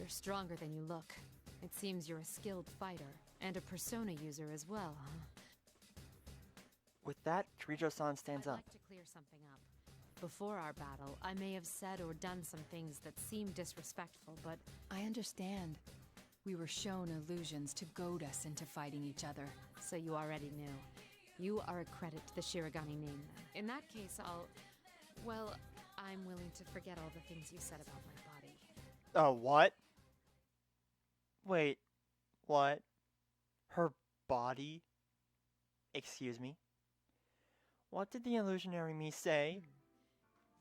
You're stronger than you look. It seems you're a skilled fighter, and a persona user as well, huh? With that, Kirijo-san stands I'd up. like to clear something up. Before our battle, I may have said or done some things that seem disrespectful, but I understand. We were shown illusions to goad us into fighting each other. so you already knew. You are a credit to the Shirogane name, then. In that case, well, I'm willing to forget all the things you said about my body. What? Wait, what? Her body? Excuse me? What did the illusionary me say?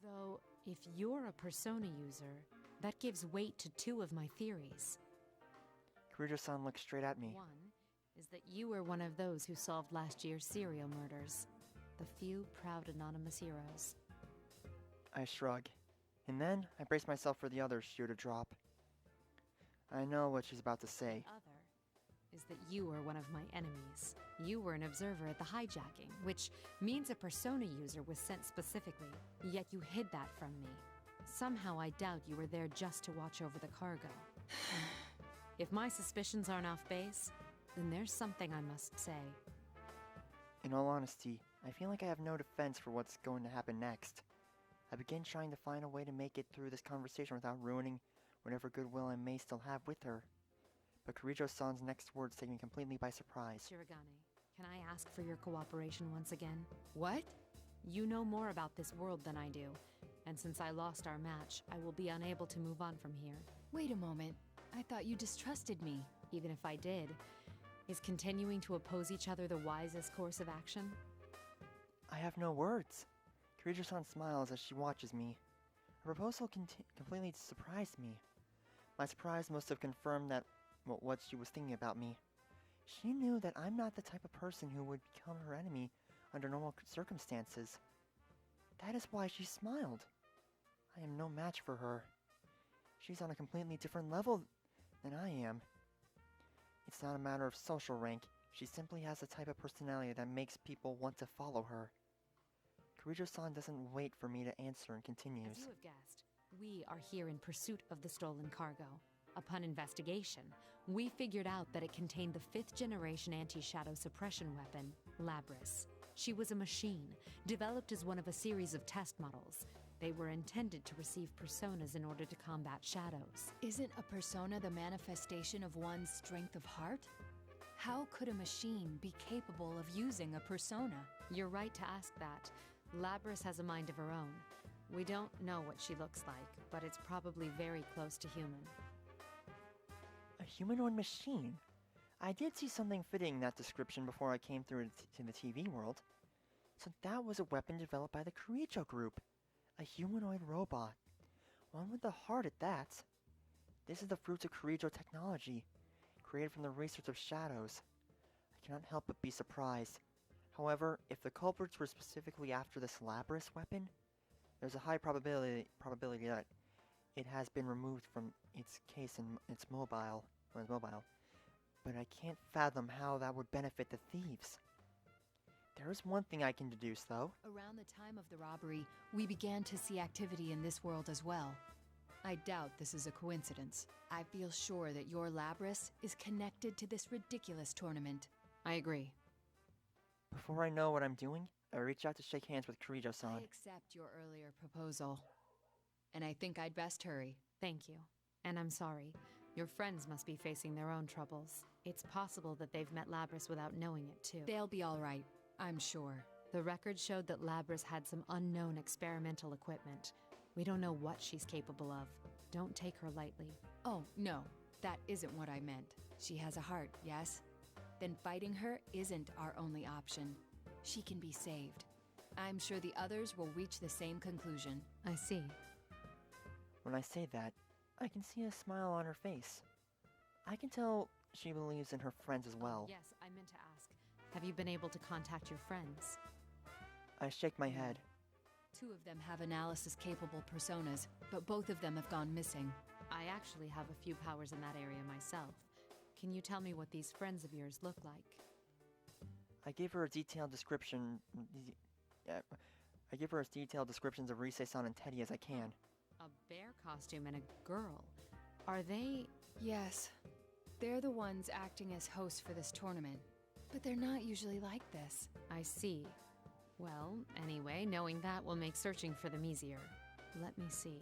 Though, if you're a persona user, that gives weight to two of my theories. Kirijo-san looked straight at me. One is that you were one of those who solved last year's serial murders. The few proud anonymous heroes. I shrug. And then, I brace myself for the other shoe to drop. I know what she's about to say. The other is that you were one of my enemies. You were an observer at the hijacking, which means a persona user was sent specifically, yet you hid that from me. Somehow I doubt you were there just to watch over the cargo. If my suspicions aren't off base, then there's something I must say. In all honesty, I feel like I have no defense for what's going to happen next. I begin trying to find a way to make it through this conversation without ruining whatever goodwill I may still have with her. But Kirijo-san's next words take me completely by surprise. Shirogane, can I ask for your cooperation once again? What? You know more about this world than I do, and since I lost our match, I will be unable to move on from here. Wait a moment. I thought you distrusted me. Even if I did, is continuing to oppose each other the wisest course of action? I have no words. Kirijo-san smiles as she watches me. Her proposal completely surprised me. My surprise must have confirmed that what she was thinking about me. She knew that I'm not the type of person who would become her enemy under normal circumstances. That is why she smiled. I am no match for her. She's on a completely different level than I am. It's not a matter of social rank. She simply has a type of personality that makes people want to follow her. Kirijo-san doesn't wait for me to answer and continues. As you have guessed, we are here in pursuit of the stolen cargo. Upon investigation, we figured out that it contained the 5th generation anti-shadow suppression weapon, Labrys. She was a machine, developed as one of a series of test models. They were intended to receive personas in order to combat shadows. Isn't a persona the manifestation of one's strength of heart? How could a machine be capable of using a persona? You're right to ask that. Labrys has a mind of her own. We don't know what she looks like, but it's probably very close to human. A humanoid machine? I did see something fitting in that description before I came through to the TV world. So that was a weapon developed by the Kirijo group. A humanoid robot. One with a heart at that. This is the fruits of Kirijo technology, created from the research of shadows. I cannot help but be surprised. However, if the culprits were specifically after this Labrys weapon, there's a high probability that it has been removed from its case in its mobile. But I can't fathom how that would benefit the thieves. There is one thing I can deduce, though. Around the time of the robbery, we began to see activity in this world as well. I doubt this is a coincidence. I feel sure that your Labrys is connected to this ridiculous tournament. I agree. Before I know what I'm doing, I reach out to shake hands with I Kirijo-san. accept your earlier proposal. And I think I'd best hurry. Thank you. And I'm sorry. Your friends must be facing their own troubles. It's possible that they've met Labrys without knowing it, too. They'll be all right, I'm sure. The record showed that Labrys had some unknown experimental equipment. We don't know what she's capable of. Don't take her lightly. Oh, no, that isn't what I meant. She has a heart, yes? Then fighting her isn't our only option. She can be saved. I'm sure the others will reach the same conclusion. I see. When I say that, I can see a smile on her face. I can tell she believes in her friends as well. Yes, I meant to ask. Have you been able to contact your friends? I shake my head. 2 of them have analysis-capable personas, but both of them have gone missing. I actually have a few powers in that area myself. Can you tell me what these friends of yours look like? I give her a detailed description. I give her as detailed descriptions of Rise-san and Teddy as I can. A bear costume and a girl. Are they Yes. They're the ones acting as hosts for this tournament. But they're not usually like this. I see. Well, anyway, knowing that will make searching for them easier. Let me see.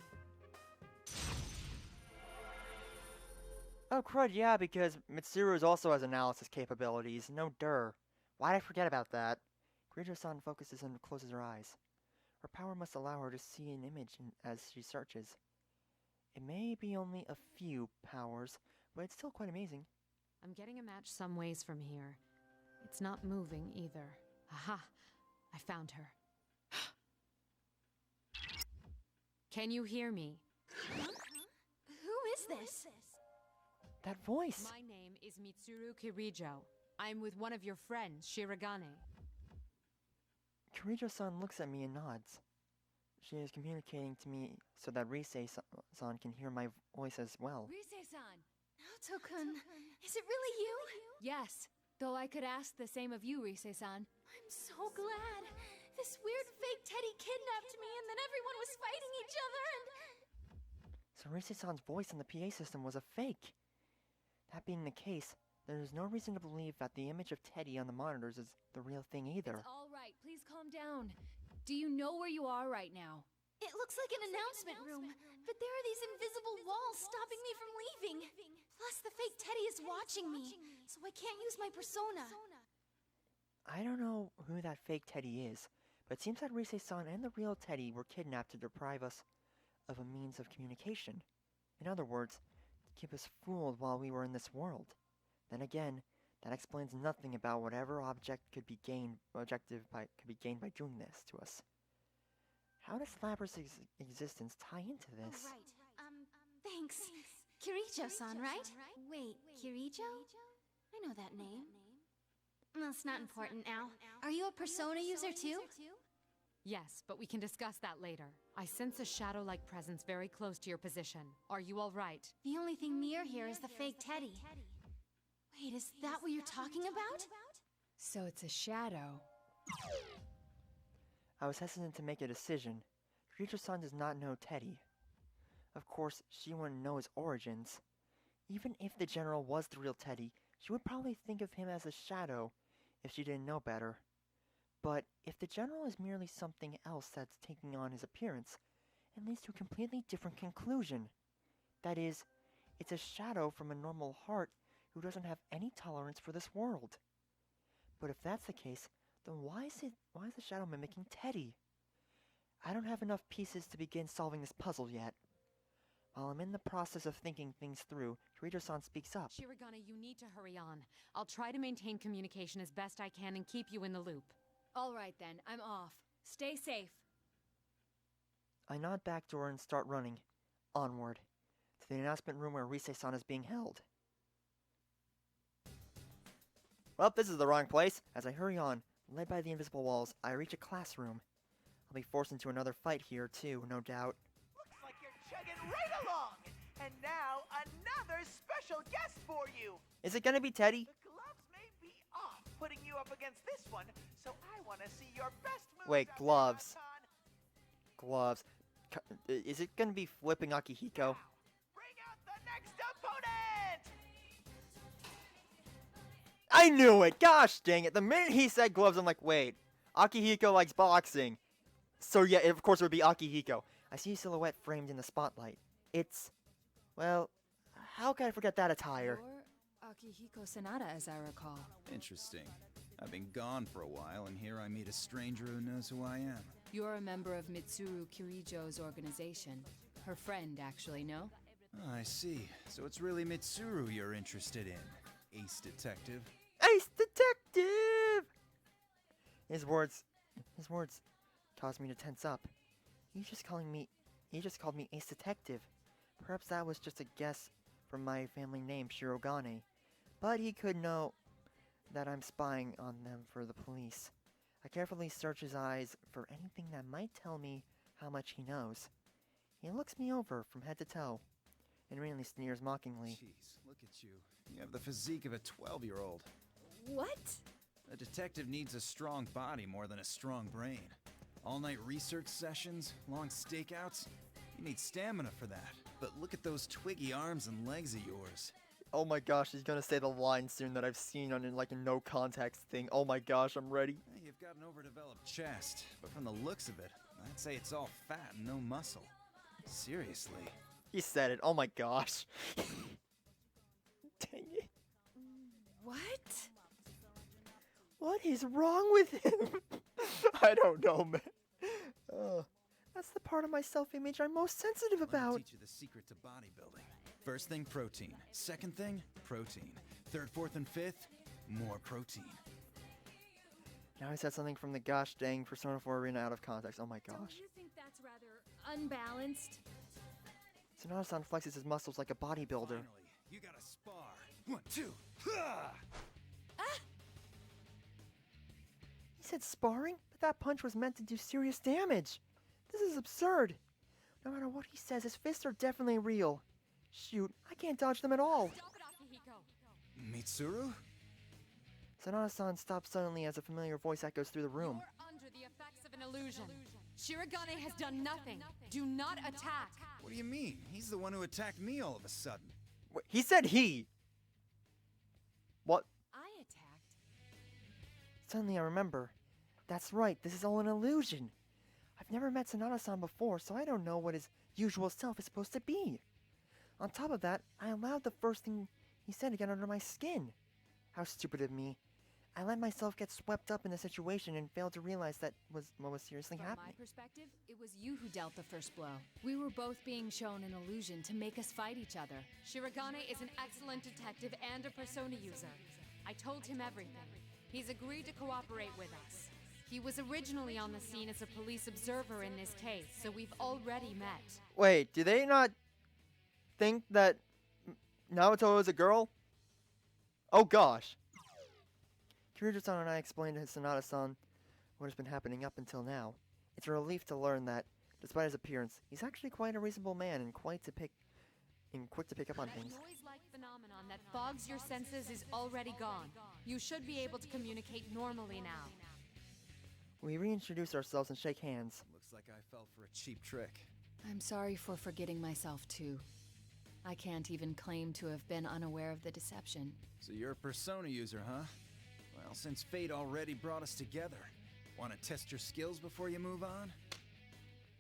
Oh, crud, yeah, because Mitsuru also has analysis capabilities. No der. Why'd I forget about that? Kirijo-san focuses and closes her eyes. Her power must allow her to see an image as she searches. It may be only a few powers, but it's still quite amazing. I'm getting a match some ways from here. It's not moving either. Aha! I found her. Can you hear me? Huh? Who is this? That voice! My name is Mitsuru Kirijo. I'm with one of your friends, Shirogane. Kirijo-san looks at me and nods. She is communicating to me so that Rise-san can hear my voice as well. Rise-san! Naoto-kun, is it really you? Yes, though I could ask the same of you, Rise-san. I'm so glad. This weird fake Teddy kidnapped me and then everyone was fighting each other and... So Rise-san's voice in the PA system was a fake. That being the case, there is no reason to believe that the image of Teddy on the monitors is the real thing either. It's all right, please calm down. Do you know where you are right now? It looks like an announcement room, but there are these invisible walls stopping me from leaving. Plus, the fake Teddy is watching me, so I can't use my persona. I don't know who that fake Teddy is, but it seems that Rise-san and the real Teddy were kidnapped to deprive us of a means of communication. In other words, to keep us fooled while we were in this world. Then again, that explains nothing about whatever objective could be gained by doing this to us. How does Labrys' existence tie into this? Oh, right. Thanks. Kirijo-san, right? Wait, Kirijo? I know that name. That's not important now. Are you a persona user too? Yes, but we can discuss that later. I sense a shadow-like presence very close to your position. Are you all right? The only thing near here is the fake Teddy. Wait, is that what you're talking about? So it's a shadow. I was hesitant to make a decision. Kirijo-san does not know Teddy. Of course, she wouldn't know his origins. Even if the general was the real Teddy, she would probably think of him as a shadow if she didn't know better. But if the general is merely something else that's taking on his appearance, it leads to a completely different conclusion. That is, it's a shadow from a normal heart who doesn't have any tolerance for this world. But if that's the case, then why is the shadow mimicking Teddy? I don't have enough pieces to begin solving this puzzle yet. While I'm in the process of thinking things through, Kirijo-san speaks up. Shirogane, you need to hurry on. I'll try to maintain communication as best I can and keep you in the loop. All right then, I'm off. Stay safe. I nod back to her and start running, onward, to the announcement room where Rise-san is being held. Well, this is the wrong place. As I hurry on, led by the invisible walls, I reach a classroom. I'll be forced into another fight here, too, no doubt. Looks like you're chugging right along! And now, another special guest for you! Is it gonna be Teddy? The gloves may be off putting you up against this one, so I want to see your best moves. Wait, out there, gloves. Anton. Gloves. Is it gonna be flipping Akihiko? Now, bring out the next opponent! I knew it! Gosh dang it! The minute he said gloves, I'm like, wait. Akihiko likes boxing. So yeah, of course it would be Akihiko. I see a silhouette framed in the spotlight. It's... well, how could I forget that attire? You're Akihiko Sanada, as I recall. Interesting. I've been gone for a while, and here I meet a stranger who knows who I am. You're a member of Mitsuru Kirijo's organization. Her friend, actually, no? Oh, I see. So it's really Mitsuru you're interested in. Ace Detective. Ace Detective! His words caused me to tense up. He just called me Ace Detective. Perhaps that was just a guess from my family name, Shirogane. But he could know that I'm spying on them for the police. I carefully search his eyes for anything that might tell me how much he knows. He looks me over from head to toe, and really sneers mockingly. Jeez, look at you. You have the physique of a 12-year-old. What? A detective needs a strong body more than a strong brain. All-night research sessions, long stakeouts. You need stamina for that. but look at those twiggy arms and legs of yours. Oh my gosh, he's gonna say the line soon that I've seen on like a no context thing. Oh my gosh, I'm ready. You've got an overdeveloped chest, but from the looks of it, I'd say it's all fat and no muscle. Seriously. He said it. Oh my gosh. Dang it. What? What is wrong with him? I don't know, man. That's the part of my self-image I'm most sensitive Let me about. teach you the secret to bodybuilding. First thing, protein. Second thing, protein. Third, fourth, and fifth, more protein. Now he said something from the gosh dang Persona 4 arena out of context. Oh my Don't gosh. you think that's rather unbalanced? Sonata-san flexes his muscles like a bodybuilder. Finally, you gotta spar. 1, 2, ha! He said sparring, but that punch was meant to do serious damage. This is absurd. No matter what he says, his fists are definitely real. Shoot, I can't dodge them at all. Stop it, Akihiko. Mitsuru? Sonata-san stops suddenly as a familiar voice echoes through the room. You're under the effects of an illusion. Shirogane has done nothing. Do not attack. What do you mean? He's the one who attacked me all of a sudden. Wait, he said he. What? I attacked. Suddenly I remember. That's right, this is all an illusion. I've never met Sonata-san before, so I don't know what his usual self is supposed to be. On top of that, I allowed the first thing he said to get under my skin. How stupid of me. I let myself get swept up in the situation and failed to realize that was what was seriously From happening. my perspective, it was you who dealt the first blow. We were both being shown an illusion to make us fight each other. Shirogane is an excellent detective and a persona user. I told him everything. He's agreed to cooperate with us. He was originally on the scene as a police observer in this case, so we've already met. Wait, do they not think that Naoto is a girl? Oh gosh. Kirijo-san and I explained to Sonata-san what has been happening up until now. It's a relief to learn that, despite his appearance, he's actually quite a reasonable man and quick to pick up on That things. noise-like phenomenon that fogs your senses is already gone. You should be able to communicate normally now. We reintroduce ourselves and shake hands. Looks like I fell for a cheap trick. I'm sorry for forgetting myself, too. I can't even claim to have been unaware of the deception. So you're a persona user, huh? Well, since fate already brought us together, want to test your skills before you move on?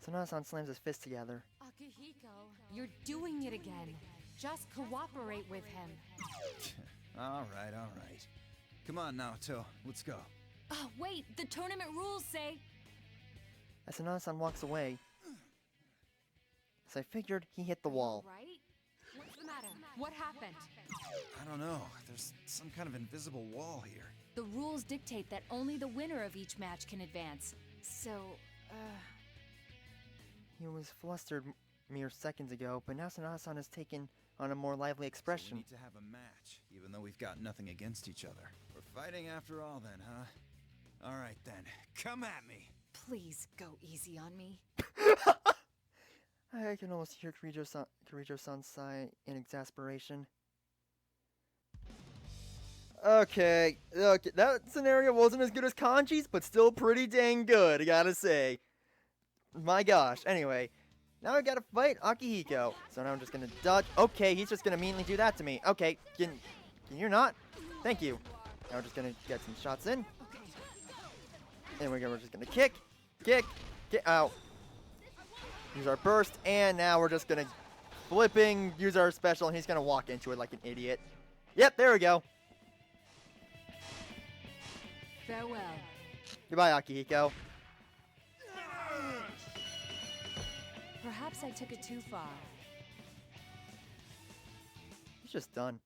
Sonata-san slams his fists together. Akihiko, you're doing it again. Just cooperate with him. All right. Come on, Naoto, let's go. Oh, wait! The tournament rules say... As Sonata-san walks away, as I figured, he hit the wall. Right? What's the matter? What happened? I don't know. There's some kind of invisible wall here. The rules dictate that only the winner of each match can advance. So, He was flustered mere seconds ago, but now Sonata-san has taken on a more lively So we expression. need to have a match, even though we've got nothing against each other. We're fighting after all then, huh? All right then, come at me. please go easy on me. I can almost hear Kirijo-san's sigh in exasperation. Okay, that scenario wasn't as good as Kanji's, but still pretty dang good, I gotta say. My gosh, anyway. Now I gotta fight Akihiko. So now I'm just gonna dodge. Okay, he's just gonna immediately do that to me. Okay, can you not? Thank you. Now we're just gonna get some shots in. And we're just gonna kick, out. Use our burst, and now we're just gonna use our special, and he's gonna walk into it like an idiot. Yep, there we go. Farewell. Goodbye, Akihiko. Perhaps I took it too far. He's just done.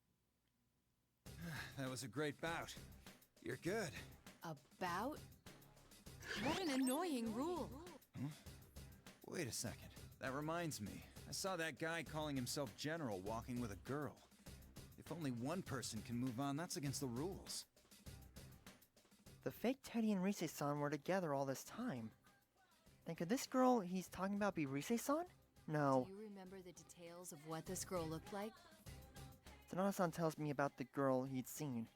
That was a great bout. You're good. About? What an annoying rule. Wait a second. That reminds me. I saw that guy calling himself General walking with a girl. If only one person can move on, that's against the rules. The fake Teddy and Rise-san were together all this time. Then could this girl he's talking about be Rise-san? No. Do you remember the details of what this girl looked like? Sonata-san tells me about the girl he'd seen.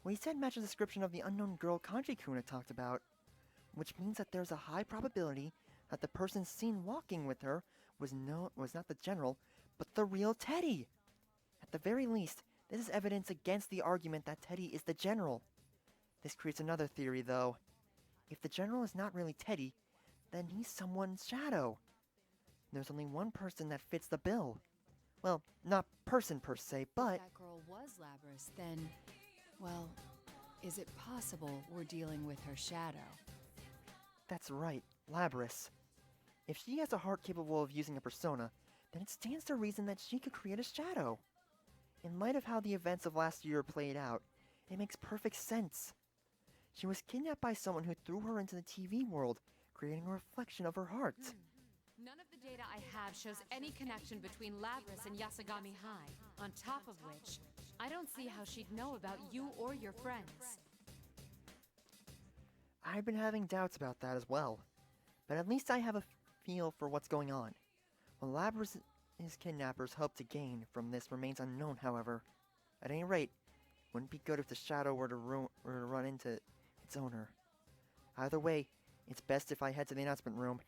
What he said matches the description of the unknown girl Kanji-kun had talked about, which means that there's a high probability that the person seen walking with her was not the general, but the real Teddy. At the very least, this is evidence against the argument that Teddy is the general. This creates another theory, though. If the general is not really Teddy, then he's someone's shadow. There's only one person that fits the bill. Well, not person per se, but... If that girl was Labrys, then, well, is it possible we're dealing with her shadow? That's right, Labrys. If she has a heart capable of using a persona, then it stands to reason that she could create a shadow. In light of how the events of last year played out, it makes perfect sense. She was kidnapped by someone who threw her into the TV world, creating a reflection of her heart. None of the data I have shows any connection between Labrys and Yasogami High. On top of which, I don't see how she'd know about you or your friends. I've been having doubts about that as well, but at least I have a feel for what's going on. What Labrys' kidnappers hope to gain from this remains unknown, however. At any rate, wouldn't be good if the shadow were to run into its owner. Either way, it's best if I head to the announcement room.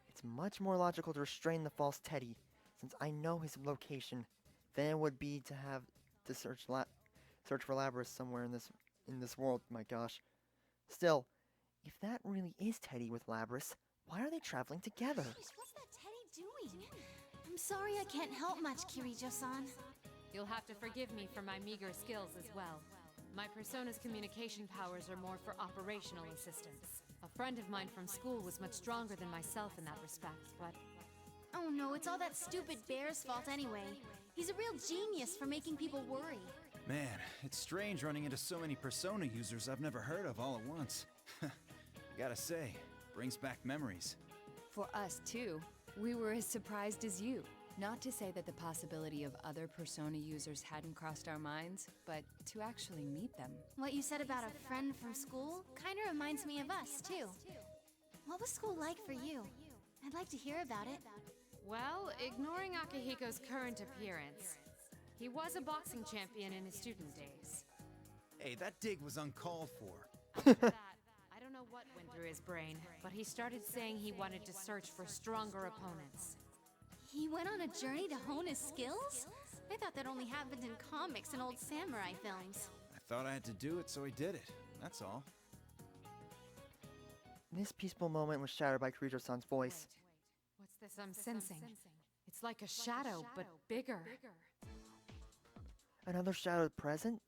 It's much more logical to restrain the false Teddy, since I know his location, than it would be to have to search for Labrys somewhere in this world. My gosh. Still, if that really is Teddy with Labrys, why are they traveling together? Jeez, what's that Teddy doing? I'm sorry I can't help much, Kirijo-san. You'll have to forgive me for my meager skills as well. My persona's communication powers are more for operational assistance. A friend of mine from school was much stronger than myself in that respect, but... Oh no, it's all that stupid bear's fault anyway. He's a real genius for making people worry. Man, it's strange running into so many Persona users I've never heard of all at once. Gotta say, brings back memories. For us, too. We were as surprised as you. Not to say that the possibility of other Persona users hadn't crossed our minds, but to actually meet them. What you said about a friend from school kinda reminds me of us, too. What was school like for you? I'd like to hear about it. Well, ignoring Akihiko's current appearance, he was a boxing champion in his student days. Hey, that dig was uncalled for. After that, I don't know what went through his brain, but he started saying he wanted to search for stronger opponents. He went on a journey to hone his skills? I thought that only happened in comics and old samurai films. I thought I had to do it, so I did it. That's all. This peaceful moment was shattered by Kirijo-san's voice. What's this I'm sensing? It's like a shadow, but bigger. Another shadow presence?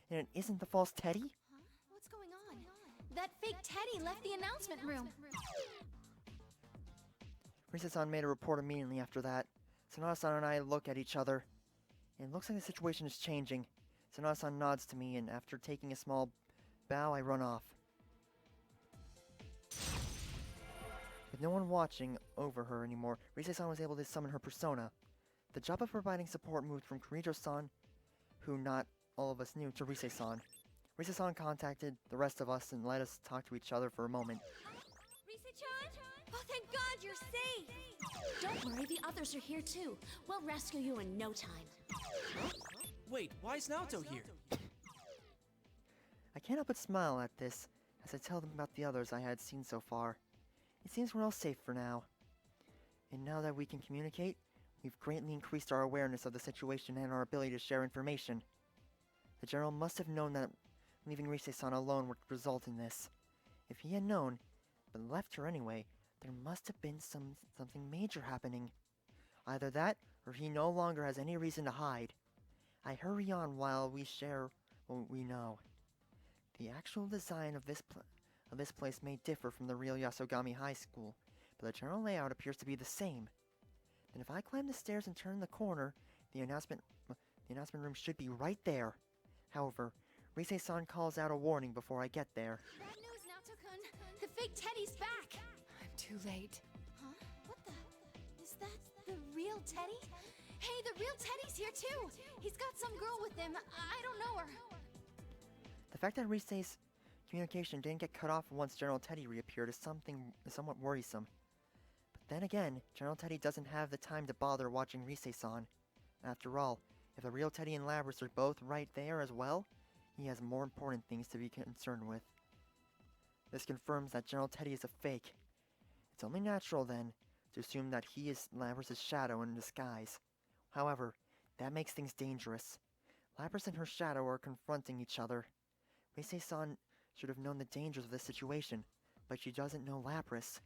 And it isn't the false Teddy? Huh? What's going on? That fake Teddy left the announcement room. Rise-san made a report immediately after that. Sonata-san and I look at each other. It looks like the situation is changing. Sonata-san nods to me, and after taking a small bow, I run off. With no one watching over her anymore, Rise-san was able to summon her persona. The job of providing support moved from Kirijo-san, who not all of us knew, to Rise-san. Rise-san contacted the rest of us and let us talk to each other for a moment. Rise-chan? Oh, thank God you're safe! Don't worry, the others are here too. We'll rescue you in no time. Wait, why is Naoto here? I can't help but smile at this, as I tell them about the others I had seen so far. It seems we're all safe for now. And now that we can communicate, we've greatly increased our awareness of the situation and our ability to share information. The General must have known that leaving Rise-san alone would result in this. If he had known, but left her anyway, there must have been something major happening. Either that, or he no longer has any reason to hide. I hurry on while we share what we know. The actual design of this place may differ from the real Yasogami High School, but the general layout appears to be the same. Then if I climb the stairs and turn the corner, the announcement room should be right there. However, Rise-san calls out a warning before I get there. Bad news, Naoto-kun. The fake Teddy's back! I'm too late. Huh? What the? Is that the real Teddy? Hey, the real Teddy's here too! He's got some girl with him. I don't know her. The fact that Rise's communication didn't get cut off once General Teddy reappeared is somewhat worrisome. But then again, General Teddy doesn't have the time to bother watching Rise-san. After all, if the real Teddy and Labrys are both right there as well, he has more important things to be concerned with. This confirms that General Teddy is a fake. It's only natural, then, to assume that he is Labrys' shadow in disguise. However, that makes things dangerous. Labrys and her shadow are confronting each other. Rise-san should have known the dangers of this situation, but she doesn't know Labrys.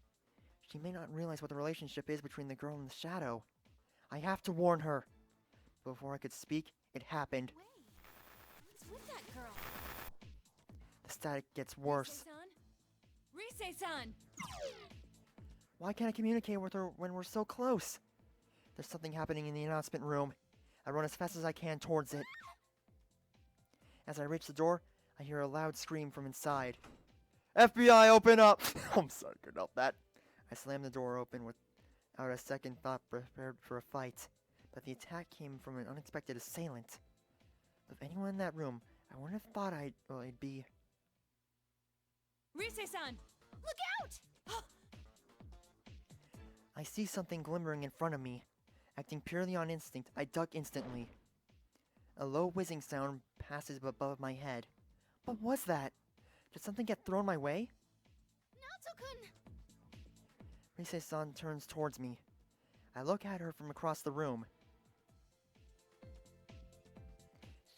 She may not realize what the relationship is between the girl and the shadow. I have to warn her. Before I could speak, it happened. What's with that girl? The static gets worse. Rise-san! Why can't I communicate with her when we're so close? There's something happening in the announcement room. I run as fast as I can towards it. As I reach the door, I hear a loud scream from inside. FBI, open up! I'm sorry about that. I slam the door open without a second thought, prepared for a fight. But the attack came from an unexpected assailant. Of anyone in that room, I wouldn't have thought I'd be... Rise-san! Look out! I see something glimmering in front of me. Acting purely on instinct, I duck instantly. A low whizzing sound passes above my head. What was that? Did something get thrown my way? Naoto-kun! Rise-san turns towards me. I look at her from across the room.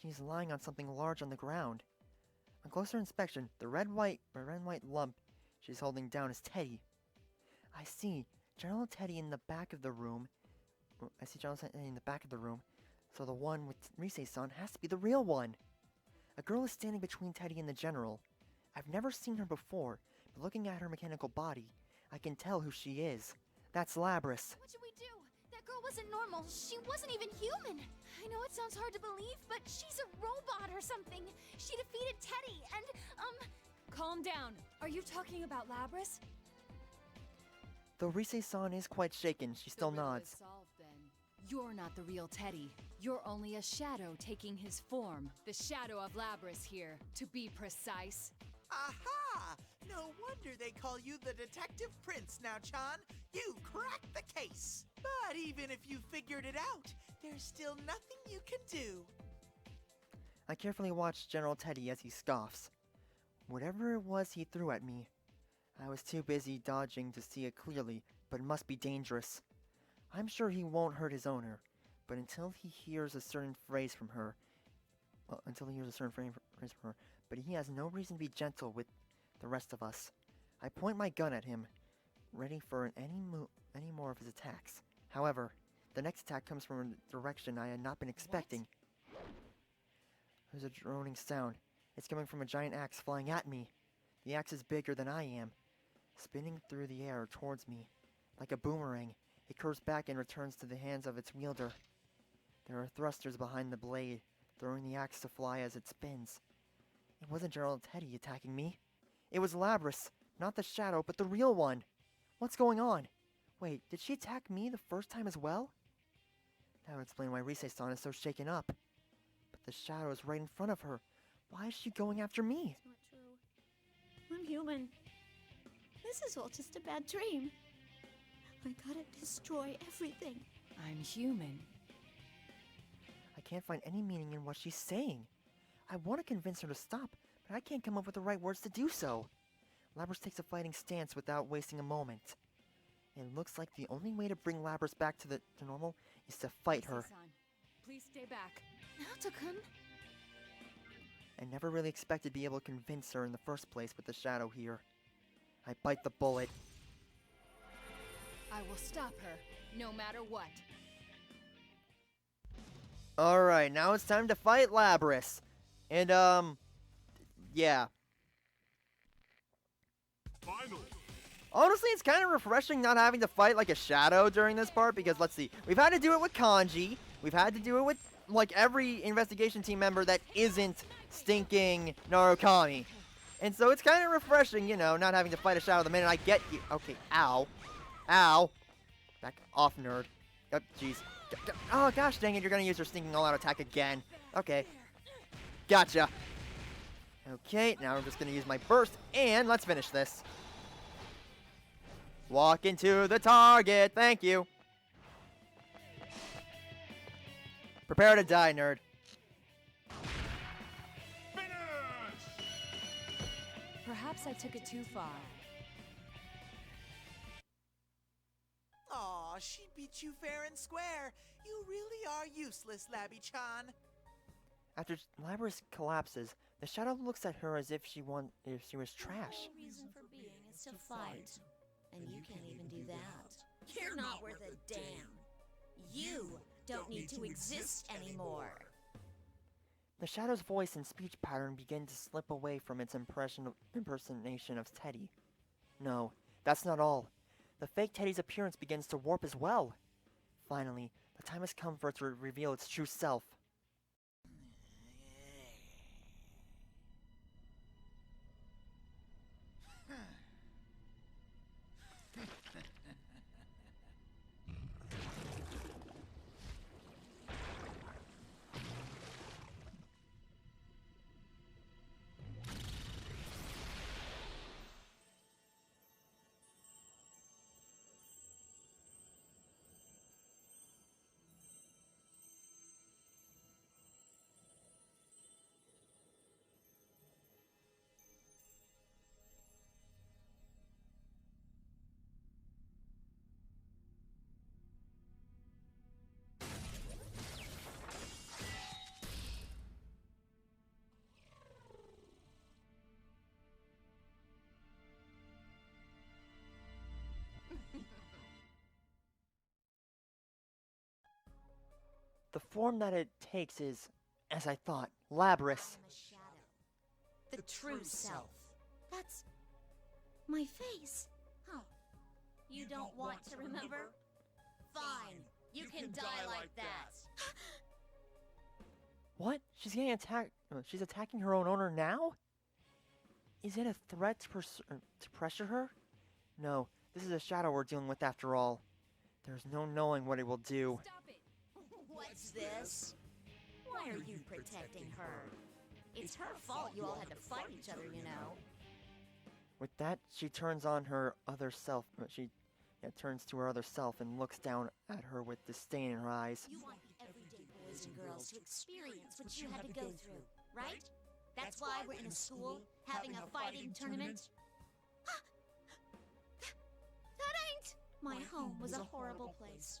She's lying on something large on the ground. On closer inspection, the red-white lump she's holding down is Teddy. I see General Teddy in the back of the room. So the one with Rise-san has to be the real one. A girl is standing between Teddy and the General. I've never seen her before, but looking at her mechanical body, I can tell who she is. That's Labrys. What should we do? That girl wasn't normal. She wasn't even human. I know it sounds hard to believe, but she's a robot or something. She defeated Teddy and, Calm down. Are you talking about Labrys? Though Rise-san is quite shaken, she still The riddle nods. is solved, then. You're not the real Teddy. You're only a shadow taking his form. The shadow of Labrys here, to be precise. Aha! No wonder they call you the Detective Prince now, Chan. You cracked the case. But even if you figured it out, there's still nothing you can do. I carefully watch General Teddy as he scoffs. Whatever it was he threw at me, I was too busy dodging to see it clearly, but it must be dangerous. I'm sure he won't hurt his owner, but until he hears a certain phrase from her, but he has no reason to be gentle with the rest of us. I point my gun at him, ready for any more of his attacks. However, the next attack comes from a direction I had not been expecting. There's a droning sound. It's coming from a giant axe flying at me. The axe is bigger than I am, spinning through the air towards me. Like a boomerang, it curves back and returns to the hands of its wielder. There are thrusters behind the blade, throwing the axe to fly as it spins. It wasn't General Teddy attacking me. It was Labrys, not the shadow, but the real one. What's going on? Wait, did she attack me the first time as well? That would explain why Rise-san is so shaken up. But the shadow is right in front of her. Why is she going after me? It's not true. I'm human. This is all just a bad dream. I gotta destroy everything. I'm human. I can't find any meaning in what she's saying. I want to convince her to stop, but I can't come up with the right words to do so. Labrys takes a fighting stance without wasting a moment. It looks like the only way to bring Labrys back to normal is to fight her. Rise-san, please stay back. Naoto-kun? I never really expected to be able to convince her in the first place with the shadow here. I bite the bullet. I will stop her, no matter what. Alright, now it's time to fight Labrys. And, yeah. Finally. Honestly, it's kind of refreshing not having to fight like a shadow during this part, because let's see. We've had to do it with Kanji. We've had to do it with, like, every investigation team member that isn't stinking Narukami. And so it's kind of refreshing, you know, not having to fight a shadow the minute I get you. Okay, ow. Ow. Back off, nerd. Oh, jeez. Oh, gosh dang it, you're gonna use your stinking all-out attack again. Okay. Gotcha. Okay, now I'm just gonna use my burst, and let's finish this. Walk into the target, thank you. Prepare to die, nerd. Perhaps I took it too far. she beat you fair and square. You really are useless, Labby-chan. After Labrys collapses, the shadow looks at her as if she was trash. The reason for being is to fight. And you can't even do that. You're not worth a damn. You don't need to exist anymore. The shadow's voice and speech pattern begin to slip away from its impersonation of Teddy. No, that's not all. The fake Teddy's appearance begins to warp as well. Finally, the time has come for it to reveal its true self. The form that it takes is, as I thought, Labrys. I'm a shadow. The true self. That's my face. Huh. You don't want to remember? Fine. You can die like that. What? She's getting attacked. She's attacking her own owner now? Is it a threat to pressure her? No, this is a shadow we're dealing with after all. There's no knowing what it will do. Stop it! What's this? Why are you protecting her? It's her fault you all had to fight each other, you know. With that, she turns on her other self. She turns to her other self and looks down at her with disdain in her eyes. You want the everyday boys and girls to experience what you had to go through, right? That's why we're in a school having a fighting tournament? That ain't! My home was a horrible place.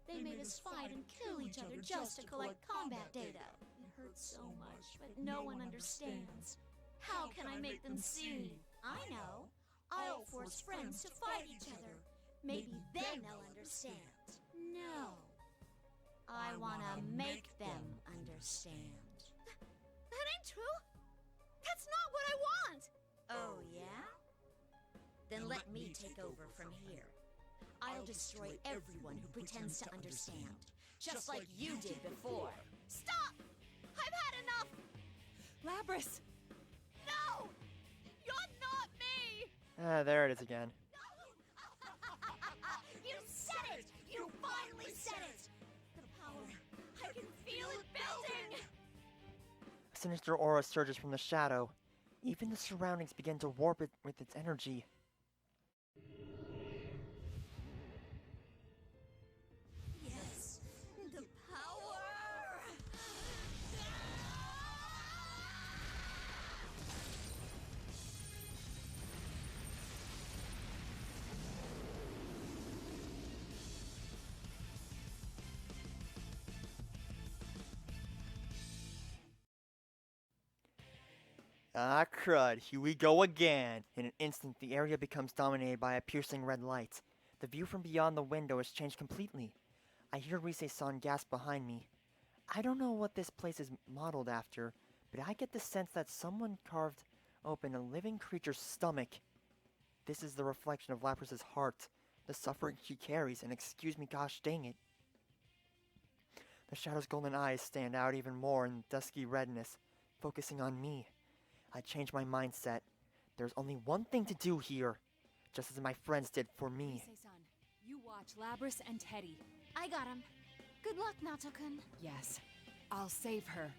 They made us fight and kill each other just to collect combat data. It hurts so much, but no one understands. How can I make them see? I know. I'll force friends to fight each other. Maybe then they'll understand. No. I wanna make them understand. That ain't true. That's not what I want. Oh, yeah? Then let me take over from here. I'll destroy everyone who pretends to understand, just like you did before. Stop! I've had enough! Labrys! No! You're not me! There it is again. You said it! You finally said it! The power, I can feel it building! A sinister aura surges from the shadow. Even the surroundings begin to warp it with its energy. Yes, the power! Ah, crud, here we go again. In an instant, the area becomes dominated by a piercing red light. The view from beyond the window has changed completely. I hear Rise-san gasp behind me. I don't know what this place is modeled after, but I get the sense that someone carved open a living creature's stomach. This is the reflection of Labrys' heart, the suffering she carries, and excuse me, gosh dang it. The shadow's golden eyes stand out even more in dusky redness, focusing on me. I change my mindset. There's only one thing to do here, just as my friends did for me. Rise-san, you watch Labrys and Teddy. I got him. Good luck, Naoto-kun. Yes, I'll save her.